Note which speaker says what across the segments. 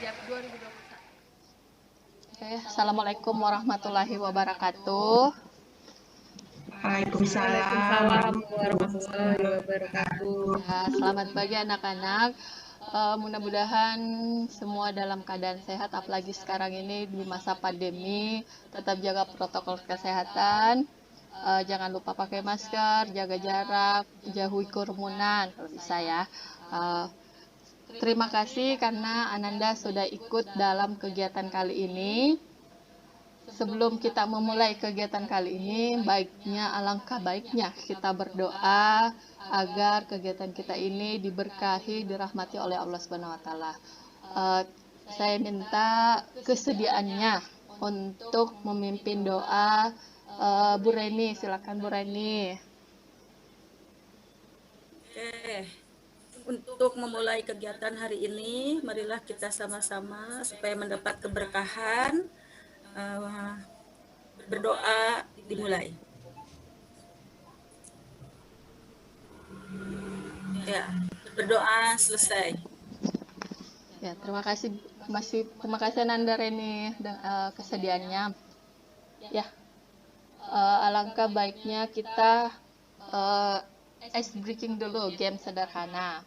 Speaker 1: Rajab 2021.
Speaker 2: Oke, Assalamualaikum warahmatullahi wabarakatuh.
Speaker 1: Waalaikumsalam warahmatullahi wabarakatuh.
Speaker 2: Ya, selamat pagi anak-anak. Mudah-mudahan semua dalam keadaan sehat, apalagi sekarang ini di masa pandemi. Tetap jaga protokol kesehatan. Jangan lupa pakai masker, jaga jarak, jauhi kerumunan kalau bisa ya. Terima kasih karena Ananda sudah ikut dalam kegiatan kali ini. Sebelum kita memulai kegiatan kali ini, alangkah baiknya kita berdoa agar kegiatan kita ini diberkahi, dirahmati oleh Allah Subhanahu wa taala. Saya minta kesediaannya untuk memimpin doa. Bu Reni, silakan Bu Reni.
Speaker 3: Untuk memulai kegiatan hari ini, marilah kita sama-sama supaya mendapat keberkahan. Berdoa dimulai. Ya, berdoa selesai.
Speaker 2: Ya, terima kasih Nanda Reni kesediaannya. Ya, alangkah baiknya kita ice breaking dulu, game sederhana.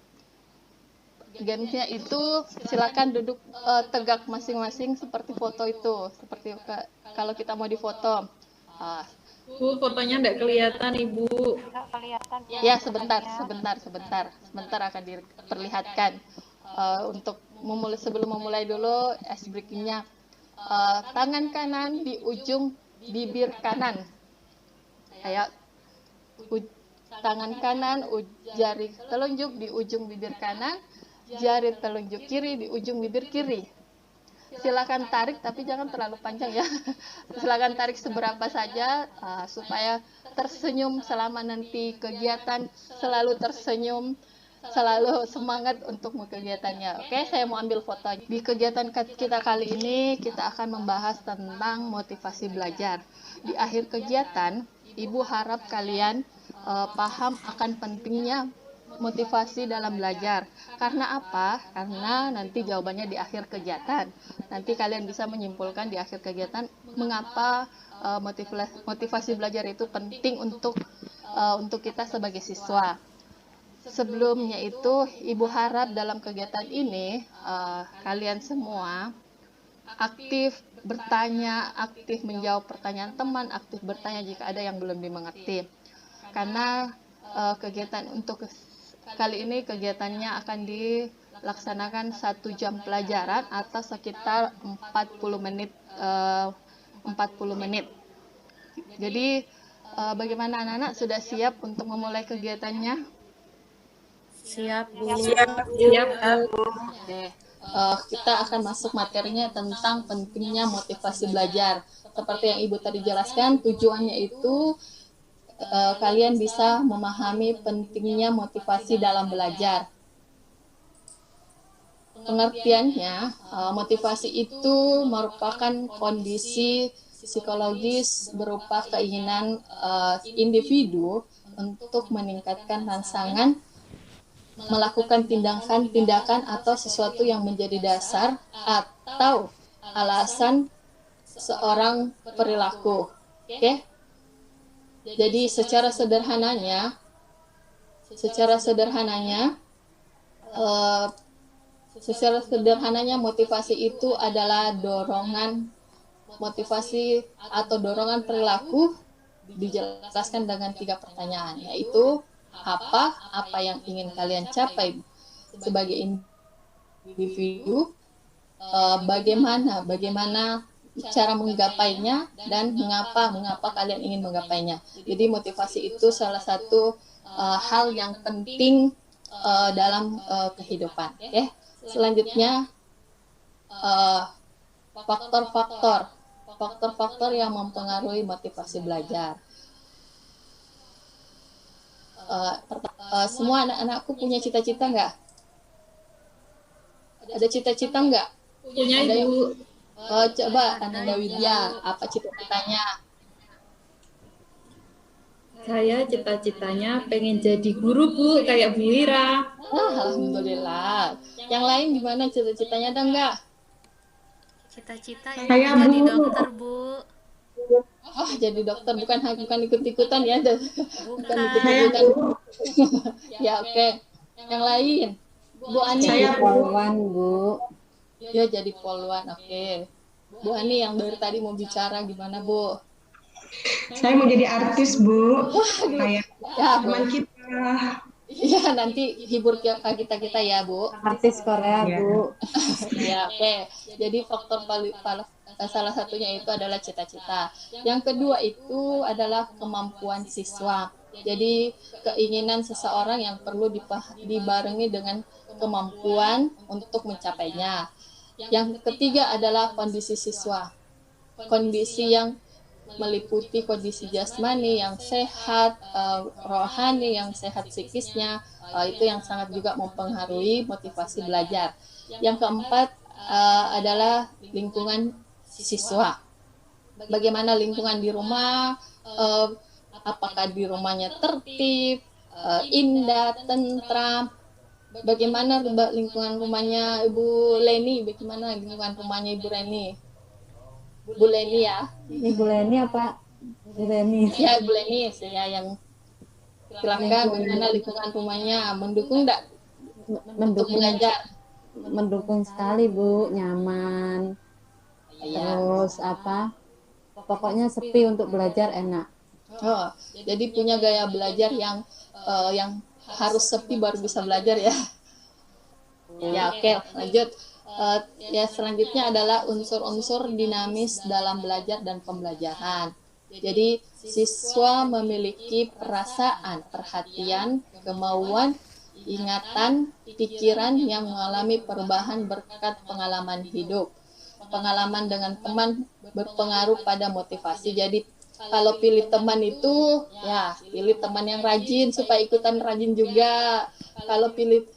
Speaker 2: Gamenya itu silakan duduk tegak masing-masing seperti foto itu, seperti kalau kita mau difoto.
Speaker 1: Bu, fotonya enggak kelihatan, Ibu.
Speaker 2: Ya, sebentar akan diperlihatkan. Untuk sebelum memulai dulu ice breakingnya, tangan kanan di ujung bibir kanan. Ayo, tangan kanan, jari telunjuk di ujung bibir kanan, jari telunjuk kiri di ujung bibir kiri. Silakan tarik, tapi jangan terlalu panjang ya. Silakan tarik seberapa saja supaya tersenyum selama nanti kegiatan, selalu tersenyum, selalu semangat untuk kegiatannya. Oke, saya mau ambil foto. Di kegiatan kita kali ini kita akan membahas tentang motivasi belajar. Di akhir kegiatan, Ibu harap kalian paham akan pentingnya motivasi dalam belajar. Karena apa? Karena nanti jawabannya di akhir kegiatan. Nanti kalian bisa menyimpulkan di akhir kegiatan mengapa motivasi belajar itu penting untuk kita sebagai siswa. Sebelumnya itu, Ibu harap dalam kegiatan ini kalian semua aktif bertanya, aktif menjawab pertanyaan teman, aktif bertanya jika ada yang belum dimengerti. Karena kegiatan untuk kali ini kegiatannya akan dilaksanakan 1 jam pelajaran atau sekitar 40 menit. Jadi bagaimana anak-anak, sudah siap untuk memulai kegiatannya?
Speaker 3: Siap, Bu.
Speaker 1: Siap, Bu.
Speaker 2: Oke. Kita akan masuk materinya tentang pentingnya motivasi belajar. Seperti yang Ibu tadi jelaskan, tujuannya itu kalian bisa memahami pentingnya motivasi dalam belajar. Pengertiannya, motivasi itu merupakan kondisi psikologis berupa keinginan individu untuk meningkatkan rangsangan, melakukan tindakan atau sesuatu yang menjadi dasar atau alasan seorang perilaku. Oke? Jadi secara sederhananya motivasi itu adalah dorongan motivasi atau dorongan perilaku dijelaskan dengan 3 pertanyaan, yaitu apa yang ingin kalian capai sebagai individu, bagaimana cara menggapainya, dan mengapa kalian ingin menggapainya. Jadi motivasi itu salah satu hal yang penting dalam kehidupan. Okay? Selanjutnya faktor-faktor yang mempengaruhi motivasi belajar. Semua anak-anakku punya cita-cita nggak? Ada cita-cita nggak?
Speaker 1: Punya,
Speaker 2: Ada yang
Speaker 1: Ibu.
Speaker 2: coba Ananda Widya, apa cita-citanya?
Speaker 1: Saya cita-citanya pengen jadi guru, Bu, kayak Bu Wira.
Speaker 2: Alhamdulillah. Yang lain gimana cita-citanya, ada nggak?
Speaker 4: Cita-cita
Speaker 1: Saya,
Speaker 4: ingin jadi
Speaker 1: Bu.
Speaker 4: dokter, Bu.
Speaker 2: Oh, jadi dokter bukan ikut-ikutan ya. Bukan
Speaker 4: Bukan.
Speaker 1: Saya,
Speaker 2: ikut-ikutan.
Speaker 1: Bu.
Speaker 2: Ya, oke. Yang lain. Bu Ani.
Speaker 1: Saya, Bu.
Speaker 5: Poluan, Bu.
Speaker 2: Ya, jadi poluan. Oke. Bu Ani yang dari tadi mau bicara gimana, Bu?
Speaker 1: Saya mau jadi artis, Bu.
Speaker 2: Waduh.
Speaker 1: Kayak
Speaker 2: Ya,
Speaker 1: teman
Speaker 2: Bu.
Speaker 1: kita.
Speaker 2: Iya, nanti hibur kita ya, Bu.
Speaker 5: Artis Korea,
Speaker 1: Ya.
Speaker 5: Bu.
Speaker 2: Ya, oke. Jadi faktor salah satunya itu adalah cita-cita. Yang kedua itu adalah kemampuan siswa. Jadi keinginan seseorang yang perlu dibarengi dengan kemampuan untuk mencapainya. Yang ketiga adalah kondisi siswa. Kondisi yang meliputi kondisi jasmani yang sehat, rohani yang sehat psikisnya, itu yang sangat juga mempengaruhi motivasi belajar. Yang keempat adalah lingkungan siswa. Bagaimana lingkungan di rumah, apakah di rumahnya tertib, indah, tentram. Bagaimana lingkungan rumahnya Ibu Leni? Bagaimana lingkungan rumahnya Ibu Leni? Bu Leni ya?
Speaker 5: Ibu Leni apa? Bu Leni.
Speaker 2: Ya, Bu Leni, saya yang silakan. Bagaimana lingkungan rumahnya? Mendukung enggak untuk
Speaker 5: Mendukung,
Speaker 2: belajar?
Speaker 5: mendukung sekali, Bu. Nyaman.
Speaker 2: Ya.
Speaker 5: Terus apa? Pokoknya sepi untuk belajar enak.
Speaker 2: Oh, jadi punya gaya belajar yang harus sepi baru bisa belajar ya. Ya, oke, lanjut. Ya, selanjutnya adalah unsur-unsur dinamis dalam belajar dan pembelajaran. Jadi, siswa memiliki perasaan, perhatian, kemauan, ingatan, pikiran yang mengalami perubahan berkat pengalaman hidup. Pengalaman dengan teman berpengaruh pada motivasi. Jadi, kalau pilih teman itu, ya pilih teman yang rajin supaya ikutan rajin juga. Kalau pilih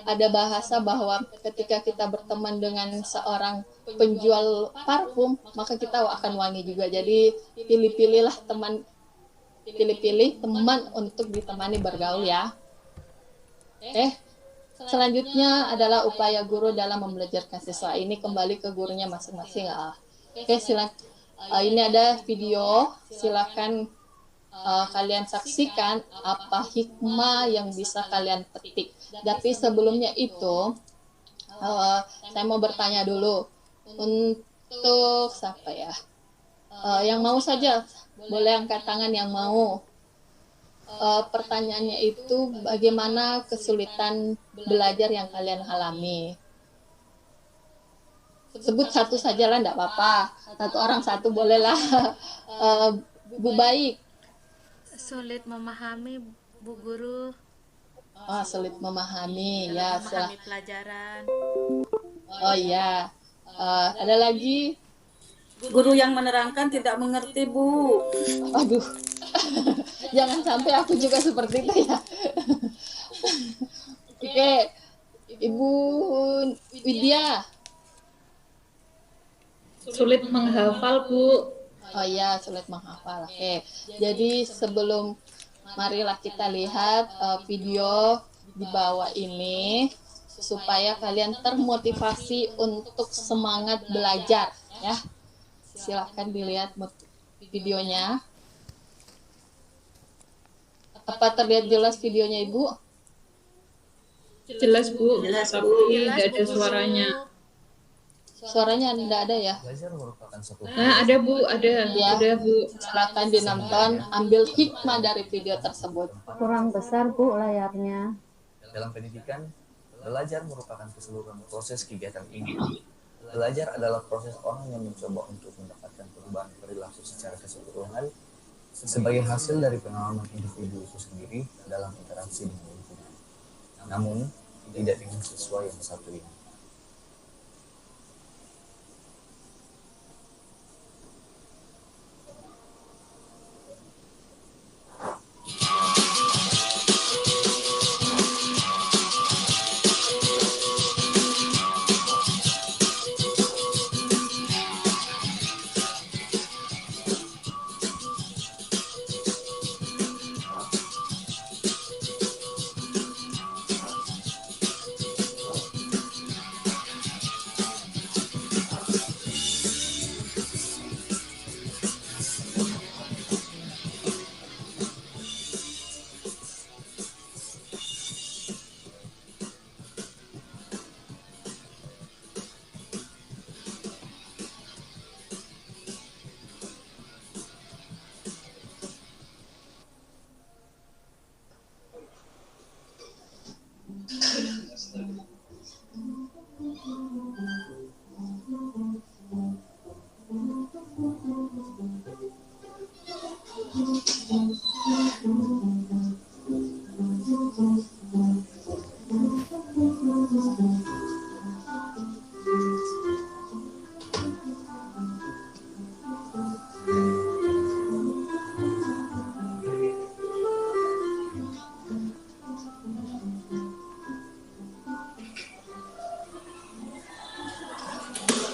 Speaker 2: ada bahasa bahwa ketika kita berteman dengan seorang penjual parfum, maka kita akan wangi juga. Jadi pilih-pilih teman untuk ditemani bergaul ya. Selanjutnya adalah upaya guru dalam membelajarkan siswa. Ini kembali ke gurunya masing-masing. Silakan. Ini ada video, silakan kalian saksikan apa hikmah yang bisa kalian petik. Tapi sebelumnya itu, saya mau bertanya dulu untuk siapa ya? Yang mau saja, boleh angkat tangan yang mau. Pertanyaannya itu, bagaimana kesulitan belajar yang kalian alami? Sebut satu saja lah, enggak apa-apa. Satu orang satu bolehlah. Bu Baik.
Speaker 4: Sulit memahami, Bu Guru.
Speaker 2: Oh, sulit memahami. Ya,
Speaker 4: Memahami pelajaran.
Speaker 2: Oh iya. Ada lagi?
Speaker 3: Guru yang menerangkan tidak mengerti, Bu.
Speaker 2: Aduh. Jangan sampai aku juga seperti itu ya. Oke. Ibu Widya.
Speaker 1: Sulit menghafal, Bu.
Speaker 2: Oh iya, sulit menghafal. Oke. Jadi sebelum marilah kita lihat video di bawah ini supaya kalian termotivasi untuk semangat belajar ya. Silahkan dilihat videonya. Apa terlihat jelas videonya, Ibu?
Speaker 1: Jelas, Bu.
Speaker 3: Jelas, Bu.
Speaker 1: Tapi
Speaker 4: Jelas,
Speaker 1: nggak
Speaker 4: Bu
Speaker 1: ada
Speaker 4: Guru.
Speaker 1: suaranya.
Speaker 2: Suaranya tidak ada ya?
Speaker 6: Belajar merupakan satu
Speaker 1: Nah, ada, Bu. Ada.
Speaker 2: Ya.
Speaker 1: Ada, Bu.
Speaker 2: Silakan dinonton, ambil hikmah dari video tersebut.
Speaker 5: Kurang besar, Bu, layarnya.
Speaker 6: dalam pendidikan. Belajar merupakan keseluruhan proses kegiatan ini. Belajar adalah proses orang yang mencoba untuk mendapatkan perubahan perilaku secara keseluruhan sebagai hasil dari pengalaman individu itu sendiri dalam interaksi dengan lingkungan. Namun, tidak dengan siswa yang satu ini.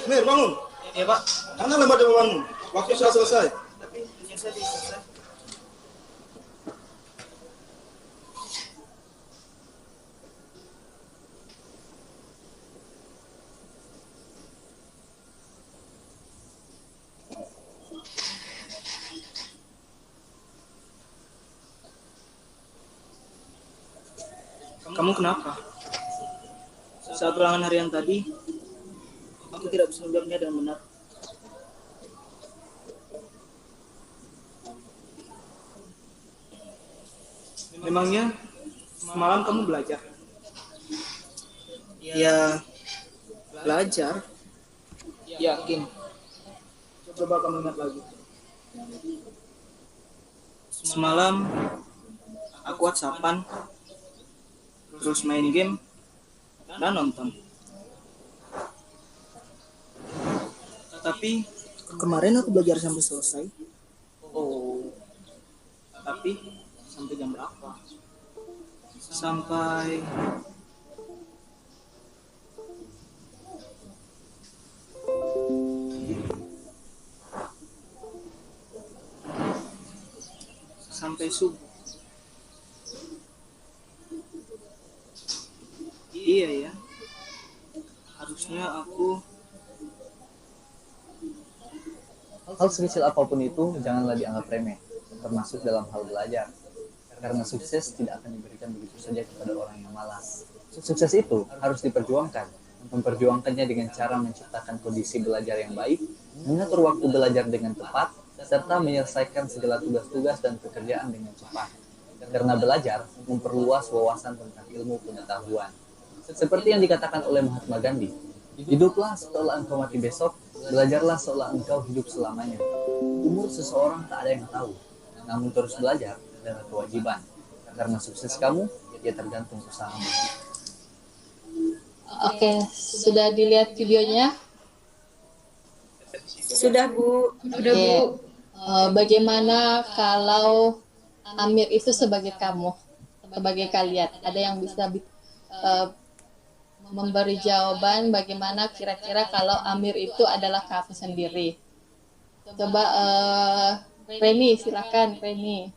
Speaker 7: Mir, bangun.
Speaker 8: Iya Pak.
Speaker 7: Mana lembar jawabanmu? Waktu sudah selesai.
Speaker 8: Tapi izin saya selesai. Kamu kenapa? Saat ulangan harian tadi, aku tidak bisa menjawabnya dengan benar. Memangnya semalam kamu belajar? Ya, belajar. Yakin. Coba kamu ingat lagi. Semalam aku WhatsAppan, terus main game dan nonton. Tapi kemarin aku belajar sampai selesai. Oh, tapi sampai jam berapa? Sampai subuh. Iya ya. Harusnya aku
Speaker 6: Hal sekecil apapun itu janganlah dianggap remeh, termasuk dalam hal belajar. Karena sukses tidak akan diberikan begitu saja kepada orang yang malas. Sukses itu harus diperjuangkan. Memperjuangkannya dengan cara menciptakan kondisi belajar yang baik, mengatur waktu belajar dengan tepat, serta menyelesaikan segala tugas-tugas dan pekerjaan dengan cepat. Karena belajar memperluas wawasan tentang ilmu pengetahuan. Seperti yang dikatakan oleh Mahatma Gandhi, hiduplah setelah engkau mati besok, belajarlah seolah engkau hidup selamanya. Umur seseorang tak ada yang tahu, namun terus belajar adalah kewajiban. Karena sukses kamu, ya tergantung usahamu.
Speaker 2: Oke, sudah dilihat videonya?
Speaker 3: Sudah, Bu.
Speaker 1: Udah,
Speaker 2: Oke.
Speaker 1: Bu.
Speaker 2: Bagaimana kalau Amir itu sebagai kamu, sebagai kalian? Ada yang bisa memberi jawaban bagaimana kira-kira kalau Amir itu adalah kamu sendiri? Coba Reni, silakan Reni.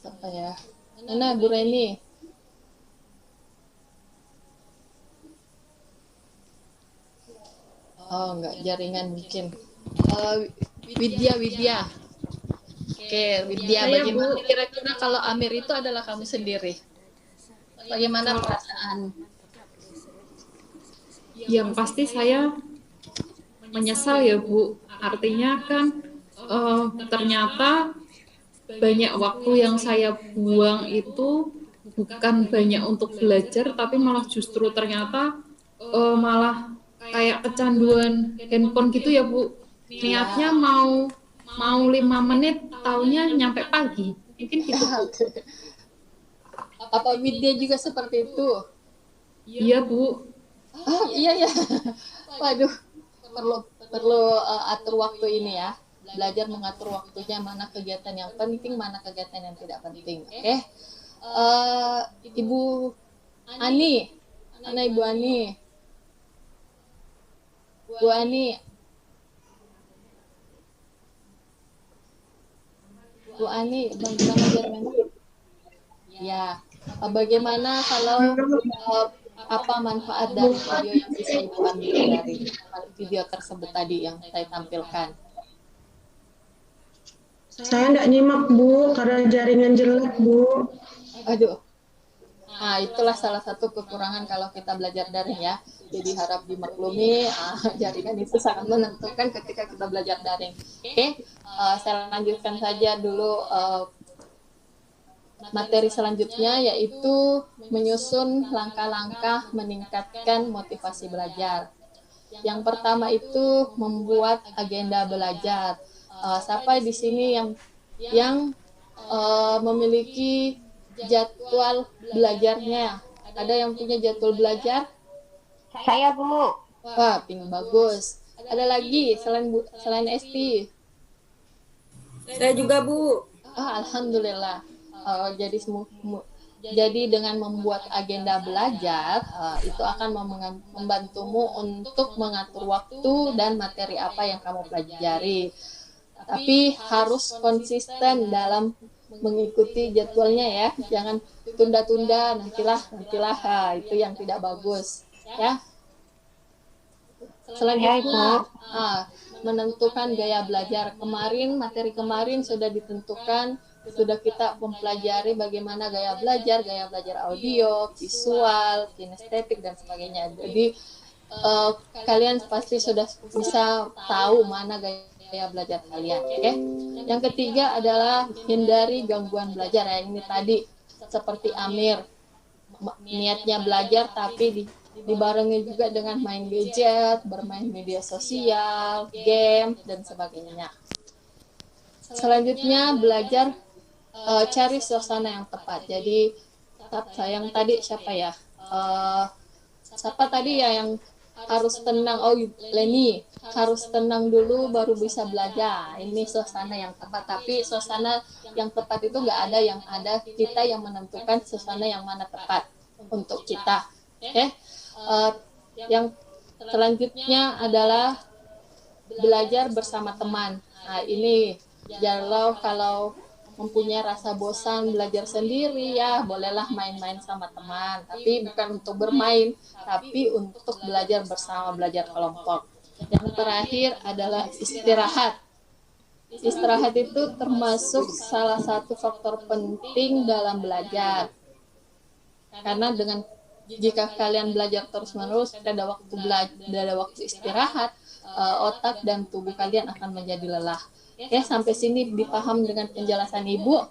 Speaker 2: Apa ya? Mana Bu Reni? Oh, enggak, jaringan mungkin. Widya. Oke, Widya,
Speaker 1: Saya,
Speaker 2: bagaimana
Speaker 1: Bu.
Speaker 2: kira-kira kalau Amir itu adalah kamu sendiri? Bagaimana perasaan?
Speaker 1: Yang pasti saya menyesal ya, Bu. Artinya kan ternyata banyak waktu yang saya buang itu bukan banyak untuk belajar, tapi malah justru ternyata malah kayak kecanduan handphone gitu ya, Bu. Niatnya mau 5 menit, taunya nyampe pagi. Mungkin gitu, Bu.
Speaker 2: Apa Widya juga seperti itu?
Speaker 1: Iya, Bu.
Speaker 2: Oh, iya ya. Waduh, perlu atur waktu ini ya. Belajar mengatur waktunya, mana kegiatan yang penting, mana kegiatan yang tidak penting. Oke. Ibu Ani, mana Ibu Ani? Bu Ani. Bu Ani, bagaimana jawabannya? Ya, bagaimana kalau apa manfaat dari video yang bisa Ibu ambil dari video tersebut tadi yang saya tampilkan?
Speaker 9: Saya nggak nyimak, Bu, karena jaringan jelek, Bu.
Speaker 2: Aduh. Nah, itulah salah satu kekurangan kalau kita belajar daring ya. Jadi harap dimaklumi, jaringan itu sangat menentukan ketika kita belajar daring. Oke, saya lanjutkan saja dulu materi selanjutnya, yaitu menyusun langkah-langkah meningkatkan motivasi belajar. Yang pertama itu membuat agenda belajar. Siapa di sini yang memiliki jadwal belajarnya? Ada yang punya jadwal belajar?
Speaker 10: Saya, Bu.
Speaker 2: Wah, ping bagus. Ada lagi selain Esti?
Speaker 3: Saya juga, Bu.
Speaker 2: Alhamdulillah. Jadi dengan membuat agenda belajar itu akan membantumu untuk mengatur waktu dan materi apa yang kamu pelajari. Tapi harus konsisten dalam mengikuti jadwalnya ya, jangan tunda-tunda, nantilah, itu yang tidak bagus ya. Selanjutnya menentukan gaya belajar. Materi kemarin sudah ditentukan, sudah kita mempelajari bagaimana gaya belajar audio, visual, kinestetik dan sebagainya. Jadi kalian pasti sudah bisa tahu mana gaya belajar kalian. Okay? Yang ketiga adalah hindari gangguan belajar ya. Ini tadi seperti Amir, niatnya belajar tapi dibarengi juga dengan main gadget, bermain media sosial, game dan sebagainya. Selanjutnya belajar cari suasana yang tepat. Jadi yang tadi siapa ya? Siapa tadi ya yang harus tenang? Oh, Leni, harus tenang dulu baru bisa belajar. Ini suasana yang tepat. Tapi suasana yang tepat itu nggak ada, yang ada kita yang menentukan suasana yang mana tepat untuk kita. Oke? Yang selanjutnya adalah belajar bersama teman. Nah, ini kalau mempunyai rasa bosan belajar sendiri ya bolehlah main-main sama teman, tapi bukan untuk bermain, tapi untuk belajar bersama, belajar kelompok. Yang terakhir adalah istirahat. Istirahat itu termasuk salah satu faktor penting dalam belajar, karena jika kalian belajar terus-menerus, ada waktu istirahat, otak dan tubuh kalian akan menjadi lelah. Ya, sampai sini dipaham dengan penjelasan Ibu?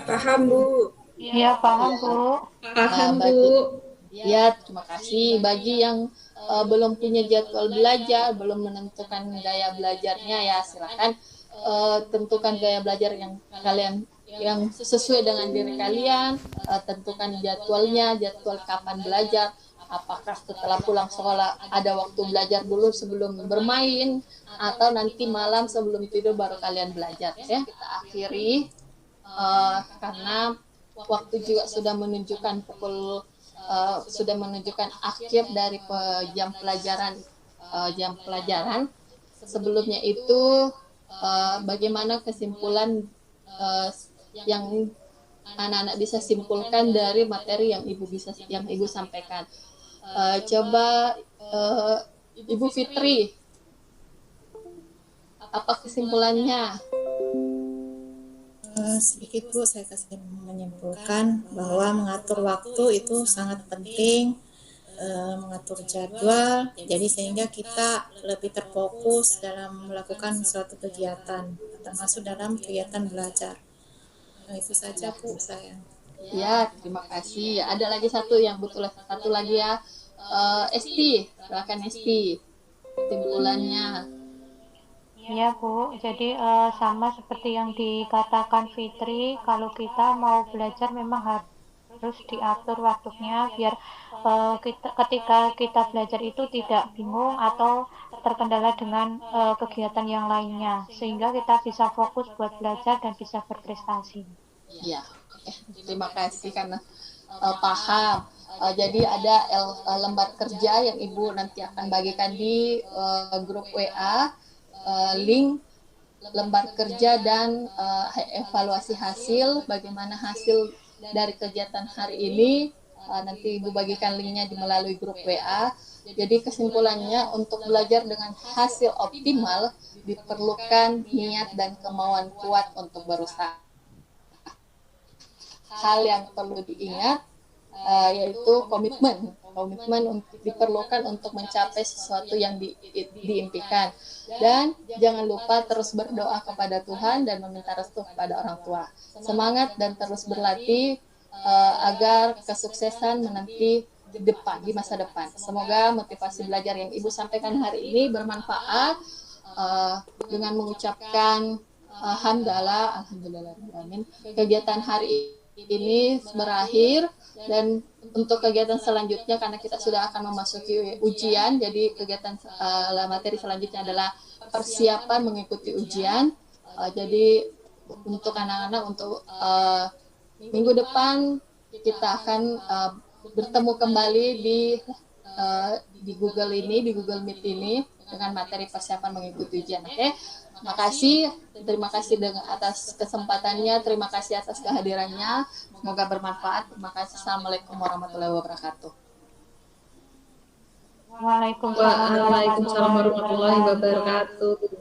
Speaker 3: Paham, Bu.
Speaker 10: Iya, paham, Bu.
Speaker 1: Paham, Bu.
Speaker 2: Ya, terima kasih. Bagi yang belum punya jadwal belajar, belum menentukan gaya belajarnya, ya silakan tentukan gaya belajar yang kalian yang sesuai dengan diri kalian, tentukan jadwalnya, jadwal kapan belajar. Apakah setelah pulang sekolah ada waktu belajar dulu sebelum bermain, atau nanti malam sebelum tidur baru kalian belajar ya. Kita akhiri karena waktu juga sudah menunjukkan akhir dari jam pelajaran. Sebelumnya itu bagaimana kesimpulan yang anak-anak bisa simpulkan dari materi yang Ibu sampaikan. Coba Ibu Fitri, apa kesimpulannya?
Speaker 11: Sedikit Bu, saya kasih menyimpulkan bahwa mengatur waktu itu sangat penting, mengatur jadwal, jadi sehingga kita lebih terfokus dalam melakukan suatu kegiatan, termasuk dalam kegiatan belajar. Nah, itu saja Bu saya.
Speaker 2: Ya, terima kasih. Ada lagi satu lagi ya. Esti, silakan Esti. Kesimpulannya.
Speaker 10: Iya Bu, jadi sama seperti yang dikatakan Fitri, kalau kita mau belajar memang harus diatur waktunya biar ketika kita belajar itu tidak bingung atau terkendala dengan kegiatan yang lainnya, sehingga kita bisa fokus buat belajar dan bisa berprestasi.
Speaker 2: Ya, terima kasih karena paham. Jadi ada lembar kerja yang Ibu nanti akan bagikan di grup WA, link lembar kerja dan evaluasi hasil, bagaimana hasil dari kegiatan hari ini. Nanti Ibu bagikan linknya melalui grup WA. Jadi kesimpulannya, untuk belajar dengan hasil optimal diperlukan niat dan kemauan kuat untuk berusaha. Hal yang perlu diingat yaitu komitmen diperlukan untuk mencapai sesuatu yang diimpikan, dan jangan lupa terus berdoa kepada Tuhan dan meminta restu kepada orang tua. Semangat dan terus berlatih agar kesuksesan menanti di masa depan. Semoga motivasi belajar yang Ibu sampaikan hari ini bermanfaat. Dengan mengucapkan alhamdulillah, kegiatan hari ini berakhir, dan untuk kegiatan selanjutnya karena kita sudah akan memasuki ujian, jadi kegiatan materi selanjutnya adalah persiapan mengikuti ujian. Jadi untuk anak-anak untuk minggu depan kita akan bertemu kembali di Google ini, di Google Meet ini dengan materi persiapan mengikuti ujian. Oke, terima kasih atas kesempatannya, terima kasih atas kehadirannya. Semoga bermanfaat. Terima kasih. Assalamualaikum warahmatullahi wabarakatuh.
Speaker 10: Waalaikumsalam
Speaker 1: Waalaikumsalam warahmatullahi wabarakatuh.